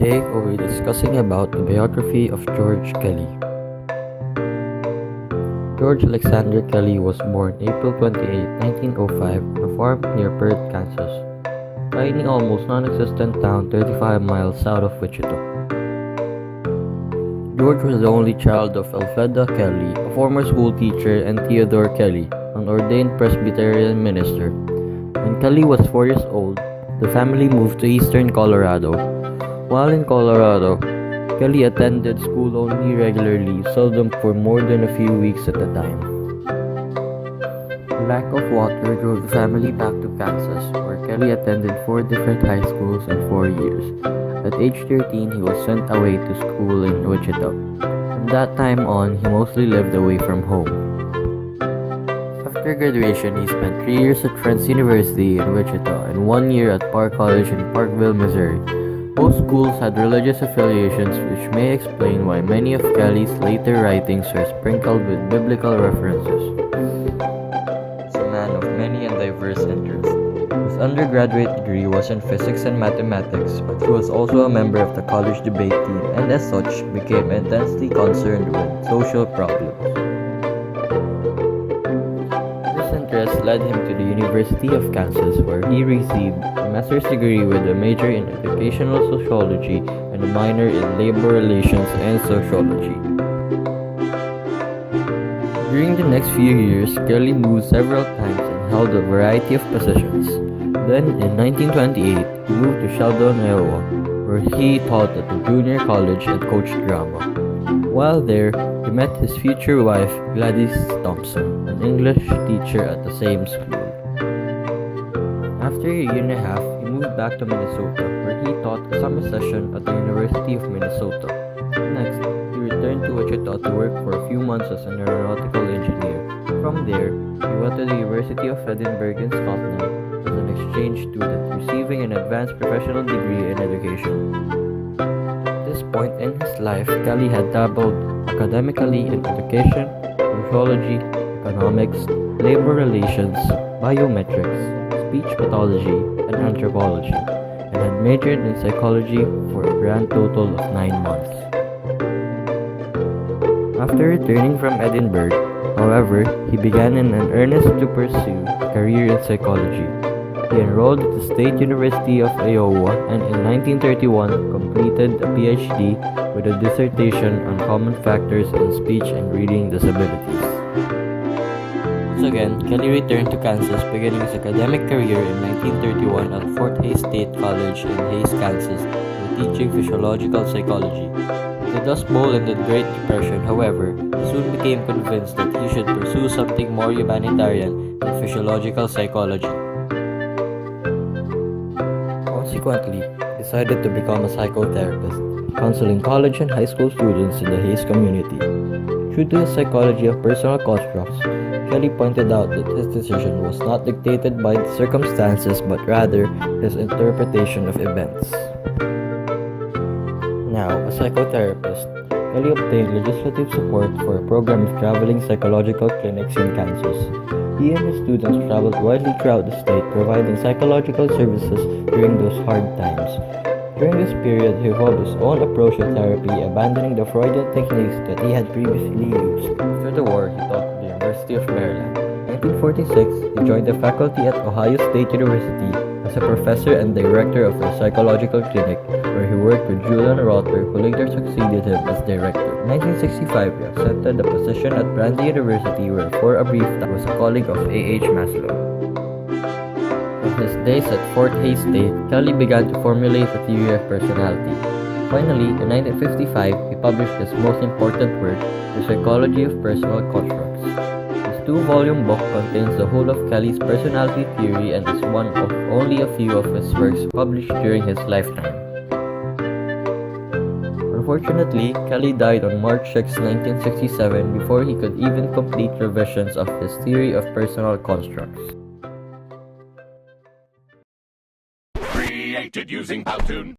Today we'll be discussing about the biography of George Kelly. George Alexander Kelly was born April 28, 1905 on a farm near Perth, Kansas, a tiny almost non-existent town 35 miles south of Wichita. George was the only child of Elfreda Kelly, a former school teacher, and Theodore Kelly, an ordained Presbyterian minister. When Kelly was 4 years old, the family moved to eastern Colorado. While in Colorado, Kelly attended school only regularly, seldom for more than a few weeks at a time. Lack of water drove the family back to Kansas, where Kelly attended 4 different high schools in 4 years. At age 13, he was sent away to school in Wichita. From that time on, he mostly lived away from home. After graduation, he spent 3 years at Friends University in Wichita and 1 year at Park College in Parkville, Missouri. Both schools had religious affiliations, which may explain why many of Kelly's later writings are sprinkled with biblical references. He was a man of many and diverse interests. His undergraduate degree was in physics and mathematics, but he was also a member of the college debate team and as such became intensely concerned with social problems. Interest led him to the University of Kansas, where he received a master's degree with a major in educational sociology and a minor in labor relations and sociology. During the next few years, Kelly moved several times and held a variety of positions. Then, in 1928, he moved to Sheldon, Iowa, where he taught at the junior college and coached drama. While there, he met his future wife, Gladys Thompson, an English teacher at the same school. After a year and a half, he moved back to Minnesota, where he taught a summer session at the University of Minnesota. Next, he returned to Wichita to work for a few months as an aeronautical engineer. From there, he went to the University of Edinburgh in Scotland as an exchange student, receiving an advanced professional degree in education. At this point in his life, Kelly had dabbled academically in education, sociology, economics, labor relations, biometrics, speech pathology, and anthropology, and had majored in psychology for a grand total of 9 months. After returning from Edinburgh, however, he began in earnest to pursue a career in psychology. He enrolled at the State University of Iowa and in 1931 completed a PhD with a dissertation on common factors in speech and reading disabilities. Once again, Kelly returned to Kansas, beginning his academic career in 1931 at Fort Hays State College in Hays, Kansas, for teaching physiological psychology. The Dust Bowl and the Great Depression, however, he soon became convinced that he should pursue something more humanitarian than physiological psychology. Consequently, he decided to become a psychotherapist, counseling college and high school students in the Hays community. True to his psychology of personal constructs, Kelly pointed out that his decision was not dictated by the circumstances but rather his interpretation of events. Now, a psychotherapist, Kelly obtained legislative support for a program of traveling psychological clinics in Kansas. He and his students traveled widely throughout the state, providing psychological services during those hard times. During this period, he evolved his own approach to therapy, abandoning the Freudian techniques that he had previously used. After the war, he taught at the University of Maryland. In 1946, he joined the faculty at Ohio State University as a professor and director of a psychological clinic, where he worked with Julian Rother, who later succeeded him as director. In 1965, he accepted a position at Brandeis University, where for a brief time was a colleague of A.H. Maslow. From his days at Fort Hays State, Kelly began to formulate a theory of personality. Finally, in 1955, he published his most important work, The Psychology of Personal Constructs. This 2-volume book contains the whole of Kelly's personality theory and is one of only a few of his works published during his lifetime. Unfortunately, Kelly died on March 6, 1967 before he could even complete revisions of his theory of personal constructs. Created using Powtoon.